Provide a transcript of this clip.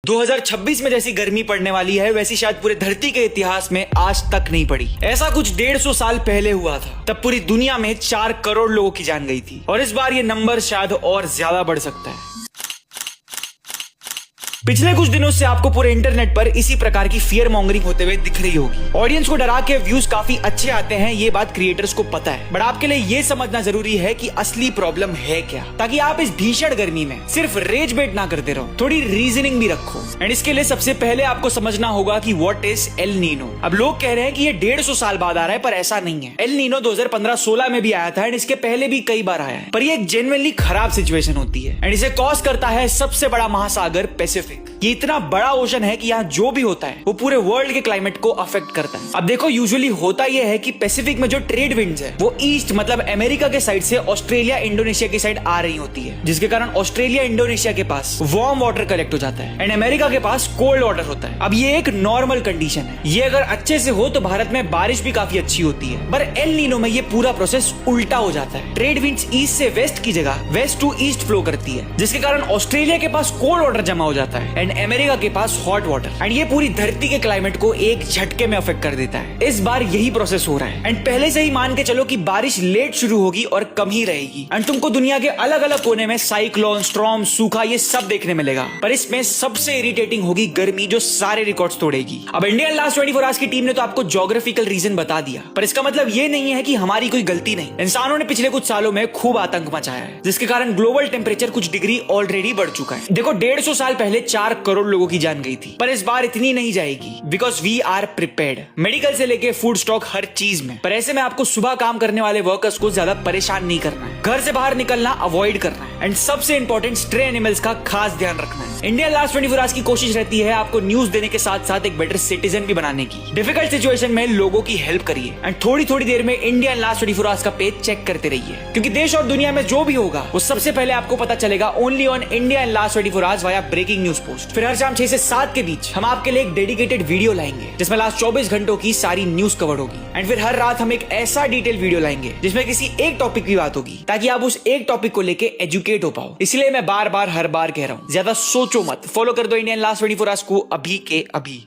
2026 में जैसी गर्मी पड़ने वाली है वैसी शायद पूरे धरती के इतिहास में आज तक नहीं पड़ी। ऐसा कुछ 150 साल पहले हुआ था, तब पूरी दुनिया में 4 करोड़ लोगों की जान गई थी और इस बार ये नंबर शायद और ज्यादा बढ़ सकता है। पिछले कुछ दिनों से आपको पूरे इंटरनेट पर इसी प्रकार की फियर मॉन्गरिंग होते हुए दिख रही होगी। ऑडियंस को डरा के व्यूज काफी अच्छे आते हैं, ये बात क्रिएटर्स को पता है, बट आपके लिए ये समझना जरूरी है कि असली प्रॉब्लम है क्या, ताकि आप इस भीषण गर्मी में सिर्फ रेज बेट ना करते रहो, थोड़ी रीजनिंग भी रखो। एंड इसके लिए सबसे पहले आपको समझना होगा कि व्हाट इज एल नीनो। अब लोग कह रहे हैं कि ये 150 साल बाद आ रहा है, पर ऐसा नहीं है। एल नीनो 2015-16 में भी आया था एंड इसके पहले भी कई बार आया है, पर ये एक जेन्युइनली खराब सिचुएशन होती है एंड इसे कॉज करता है सबसे बड़ा महासागर पैसिफिक। ये इतना बड़ा ओशन है कि यहाँ जो भी होता है वो पूरे वर्ल्ड के क्लाइमेट को अफेक्ट करता है। अब देखो, यूजुअली होता यह है कि पैसिफिक में जो ट्रेड विंड्स है वो ईस्ट मतलब अमेरिका के साइड से ऑस्ट्रेलिया इंडोनेशिया की साइड आ रही होती है, जिसके कारण ऑस्ट्रेलिया इंडोनेशिया के पास वार्म वाटर कलेक्ट हो जाता है एंड अमेरिका के पास कोल्ड वाटर होता है। अब ये एक नॉर्मल कंडीशन है, ये अगर अच्छे से हो तो भारत में बारिश भी काफी अच्छी होती है, पर एल नीनो में ये पूरा प्रोसेस उल्टा हो जाता है। ट्रेड विंड्स ईस्ट से वेस्ट की जगह वेस्ट टू ईस्ट फ्लो करती है, जिसके कारण ऑस्ट्रेलिया के पास कोल्ड वाटर जमा हो जाता है एंड अमेरिका के पास हॉट वाटर, एंड ये पूरी धरती के क्लाइमेट को एक झटके में अफेक्ट कर देता है। इस बार यही प्रोसेस हो रहा है एंड पहले से ही मान के चलो कि बारिश लेट शुरू होगी और कम ही रहेगी एंड तुमको दुनिया के अलग अलग कोने में साइक्लोन, स्टॉर्म, सूखा ये सब देखने मिलेगा, पर इसमें सबसे इरिटेटिंग होगी गर्मी, जो सारे रिकॉर्ड्स तोड़ेगी। अब इंडियन लास्ट 24 आवर्स की टीम ने तो आपको ज्योग्राफिकल रीजन बता दिया, पर इसका मतलब ये नहीं है कि हमारी कोई गलती नहीं। इंसानों ने पिछले कुछ सालों में खूब आतंक मचाया है, जिसके कारण ग्लोबल टेम्परेचर कुछ डिग्री ऑलरेडी बढ़ चुका है। देखो, 150 साल पहले 4 करोड़ लोगों की जान गई थी, पर इस बार इतनी नहीं जाएगी, because we are prepared, medical से लेके फूड स्टॉक हर चीज में। पर ऐसे में आपको सुबह काम करने वाले वर्कर्स को ज्यादा परेशान नहीं करना है, घर से बाहर निकलना अवॉइड करना है एंड सबसे इंपॉर्टेंट स्ट्रे एनिमल्स का खास ध्यान रखना है। इंडियन लास्ट 24 आवर्स की कोशिश रहती है आपको न्यूज देने के साथ साथ एक बेटर सिटीजन भी बनाने की। डिफिकल्ट सिचुएशन में लोगों की हेल्प करिए एंड थोड़ी थोड़ी देर में इंडियन लास्ट 24 आवर्स का पेज चेक करते रहिए, क्योंकि देश और दुनिया में जो भी होगा वो सबसे पहले आपको पता चलेगा only on Indian last 24 hours via breaking news post. फिर हर शाम 6 से 7 के बीच हम आपके लिए एक डेडिकेटेड वीडियो लाएंगे जिसमें लास्ट 24 घंटों की सारी न्यूज कवर होगी एंड फिर हर रात हम एक ऐसा डिटेल वीडियो लाएंगे जिसमें किसी एक टॉपिक की बात होगी, ताकि आप उस एक टॉपिक को लेके एजुकेट हो पाओ। इसलिए मैं बार बार हर बार कह रहा हूं, ज्यादा सोचो मत, फॉलो कर दो इंडियन लास्ट 24 आवर्स को अभी के अभी।